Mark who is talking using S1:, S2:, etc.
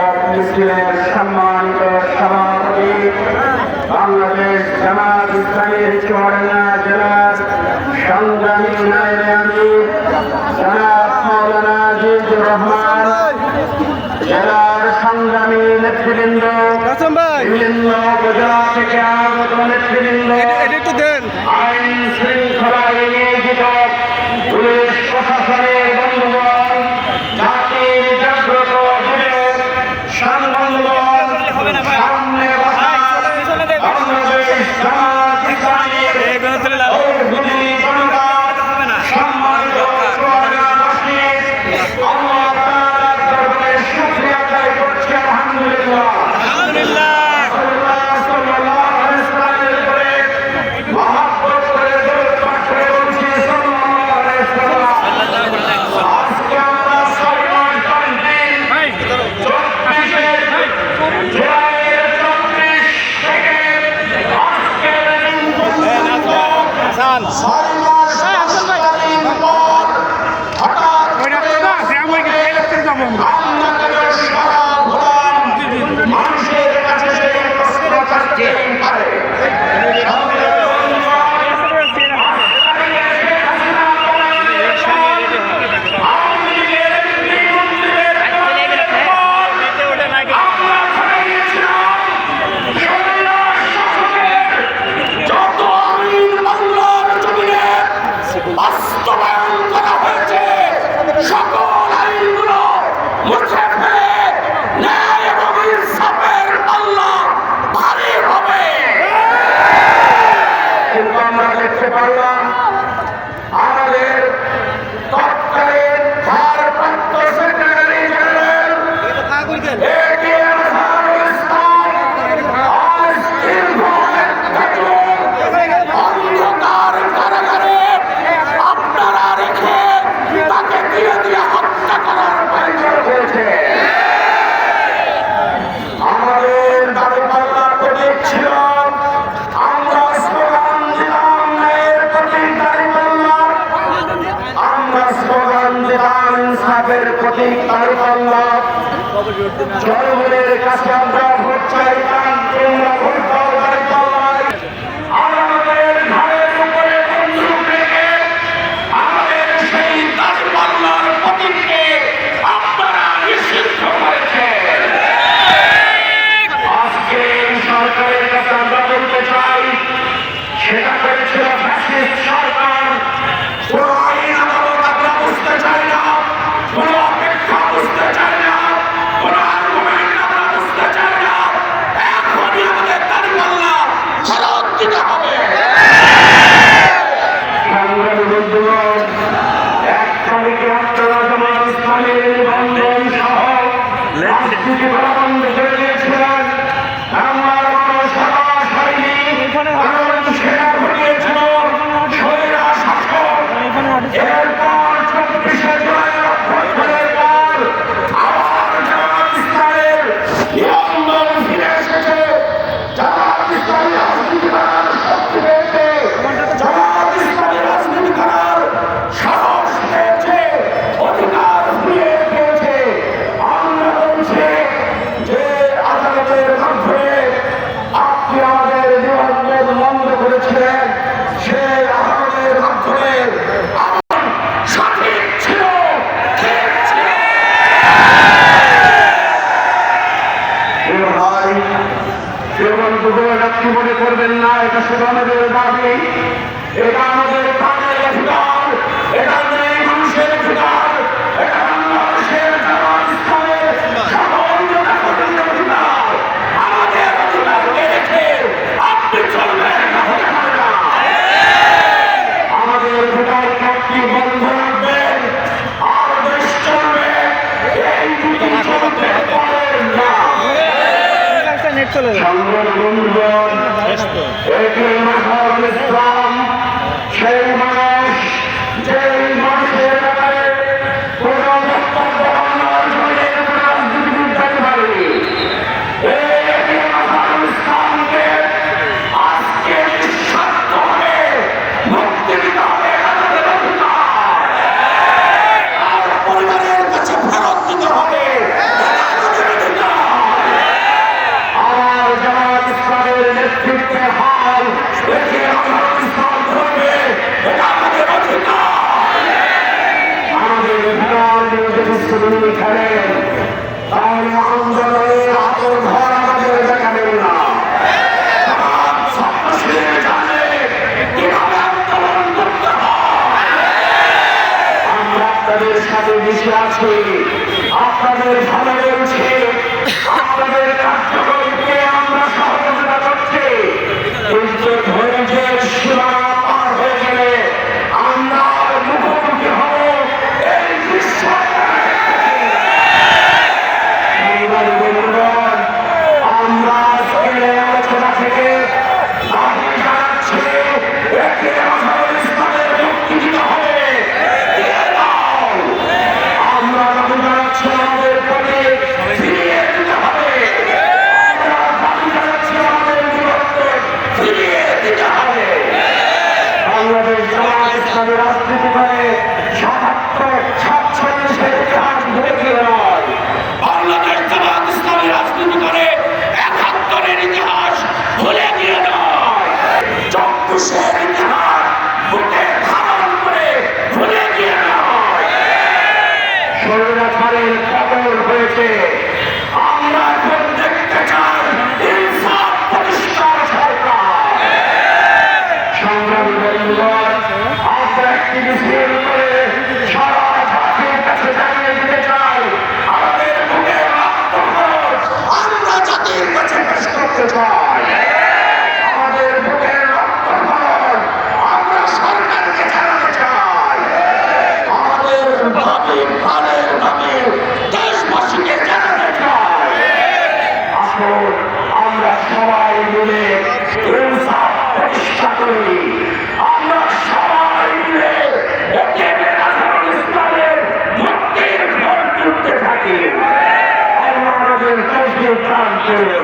S1: বিপ্লব মিছিলের সম্মানিত সভাপতি বাংলাদেশ জামাত ইসলামীর চুয়াডাঙ্গা জেলার সংগ্রামী নায়েবে আমির জনাব মাওলানা আজিজুর রহমান, জেলার সংগ্রামী নেতৃবৃন্দ, বিভিন্ন উপজেলা থেকে আগত নেতৃবৃন্দ, আইন শৃঙ্খলায় নিয়োজিত পুলিশ প্রশাসনের বন্ধুগণ, জাতির জাগ্রত যুগের সংবন্ধগণ, সামনে বসা বাংলাদেশ জামাত ইসলামীর ঐক্যবদ্ধ জনতা, সম্মানিত চুয়াডাঙ্গাবাসী, আল্লাহ তাআলার দরবারে শুকরিয়া আদায় করছি। আলহামদুলিল্লাহ। মানুষের কাছে সেই প্রশ্ন থাকতে পারে। বাস্তবায়ন করা হয়েছে সকল আইনগুলো মুছে ফেলে ন্যায় এবং ইনসাফের পাল্লা ভারী হবে। কিন্তু আমরা দেখতে পারলাম আমাদের তৎকালীন ভারপ্রাপ্ত secretary general ATM Azharul Islam আজ দীর্ঘ অন্ধকার কারাগারে আপনারা রেখে তাকে দিয়ে দিয়ে হত্যা করার প্রয়োজন হয়েছে। আমাদের দাঁড়িপাল্লার প্রতীক ছিল, আমরা স্লোগান দিলাম ন্যায়ের প্রতীক দাঁড়িপাল্লা, আমরা স্লোগান দিলাম ইনসাফের প্রতীক দাঁড়িপাল্লা। জনগণের কাছে আমরা ভোট চাইতাম, তোমরা ভোট দাও দাঁড়িপাল্লায়। আমাদের ঘরের উপরে বন্দুক রেখে আমাদের সেই দাঁড়িপাল্লার প্রতীককে আপনারা নিষিদ্ধ করেছেন। আজকে এই সরকারের কাছে আমরা বলতে চাই, সেটা করেছিল ফ্যাসিস্ট সরকার। কোন আইন আদালত আমরা বুঝতে চাই না, কোন অপেক্ষা বুঝতে চাই না, কোন আর্গুমেন্ট আমরা বুঝতে চাই না। এখনই আমাদের দাঁড়িপাল্লা ফেরত দিতে হবে। সংগ্রামী বন্ধুগণ, 1 তারিখে আপনারা জামাত ইসলামীর নিবন্ধন সহ রাজনীতি করা বন্ধ করে দিয়েছিলেন। আমার মানুষ হতাশ হয়নি, কারণ সেটা ঘটিয়েছিল স্বৈরা শাসক। এরপর 24শে জুলাই অভ্যুত্থানের পর আবার জামাত ইসলামের নিবন্ধন ফিরে এসেছে। জামাত ইসলামী রাজনীতি করার শক্তি পেয়েছে, জামাত ইসলামী রাজনীতি করার সাহস পেয়েছে, অধিকার ফিরে পেয়েছে। আমরা বলছি যে আদালতের মাধ্যমে আপনি আমাদের নিবন্ধন বন্ধ করেছিলেন, সেই আদালতের মাধ্যমে আমার সঠিক ছিল, ঠিক ছিল। ভাই বন্ধুগণ, আপনি মনে করবেন না এটা শুধু আমাদের দাবি, এটা আমাদের প্রাণের অধিকার, এটা নেই মানুষের অধিকার, এটা বাংলাদেশের জামাত ইসলামের সকল জনগণের অধিকার। আমাদের অধিকারকে রেখে আপনি চলবেন না, হতে পারে না। আমাদের অধিকারকে আপনি বন্ধ রাখবেন আর দেশ চলবে, এই দুটি চলতে পারেন না। সংগ্রামী বন্ধুগণ, এটিএম আজহারুল ইসলাম সেই মানুষ, যেই মানুষের ব্যাপারে কোন বক্তব্য বাংলার জমিনের রাজনীতিবিদ দিতে পারেনি। এই এটিএম আজহারুল ইসলামকে আজকে নিঃস্বার্থভাবে মুক্তি দিতে হবে। আমাদের অধিকার আর পরিবারের কাছে ফেরত দিতে হবে। আমাদের অধিকার একে হাল একে ইসলাম ধরবে, এটা আমাদের অধিকার। আমাদের অধিকার নিয়ে যদি শ্রেণী খেলেন তাহলে আন্দোলনের আতর ঘর আমাদের দেখাবেন না। আপনাদের সাথে মিশে আছে, আপনাদের ভালো বলছে, আপনাদের কার্যক্রমকে আমরা সহযোগিতা করছি, কিন্তু ধৈর্যের সীমানা পার হয়ে গেলে আমরা মুখোমুখি হব এই দৃশ্য। আমরা আজকের আলোচনা থেকে দাবি জানাচ্ছি একে নজরুল ইসলামের মুক্তি দিতে হবে। আমরা দাবি জানাচ্ছি আমাদের প্রতি ফিরিয়ে দিতে হবে। আমরা দাবি জানাচ্ছি আমাদের বিরুদ্ধে ফিরিয়ে দিতে হবে। বাংলাদেশ জামাত ইসলামী রাজনীতি করে ৭৭-৪৭-এর ইতিহাস ভুলে গিয়ে নয়, বাংলাদেশ জামাত ইসলামী রাজনীতি করে ৭১-এর ইতিহাস ভুলে গিয়ে নয়, ২৪-এর ইতিহাস বুকে ধারণ করে ভুলে গিয়ে নয়। স্বৈরাচারের পতন হয়েছে, আমরা এখন দেখতে চাই ইনসাফ প্রতিষ্ঠার সরকার। সংগ্রামী বন্ধুগণ, আমরা একটি মিছিল করে সারা জাতির কাছে জানিয়ে দিতে চাই আমাদের বুকের রক্তখরচ আমরা জাতির কাছে পেশ করতে চাই। আমাদের বুকের রক্তখরচ আমরা সরকারকে জানাতে চাই। আমাদের দাবি প্রাণের দাবি দেশবাসীকে জানাতে চাই। আসুন আমরা সবাই মিলে ইনসাফ প্রতিষ্ঠা করি। আমরা সবাই মিলে একে নজরুল ইসলামের মুক্তির ঘর তুলতে থাকি। আল্লাহ আমাদের তৌফিক দান করুন।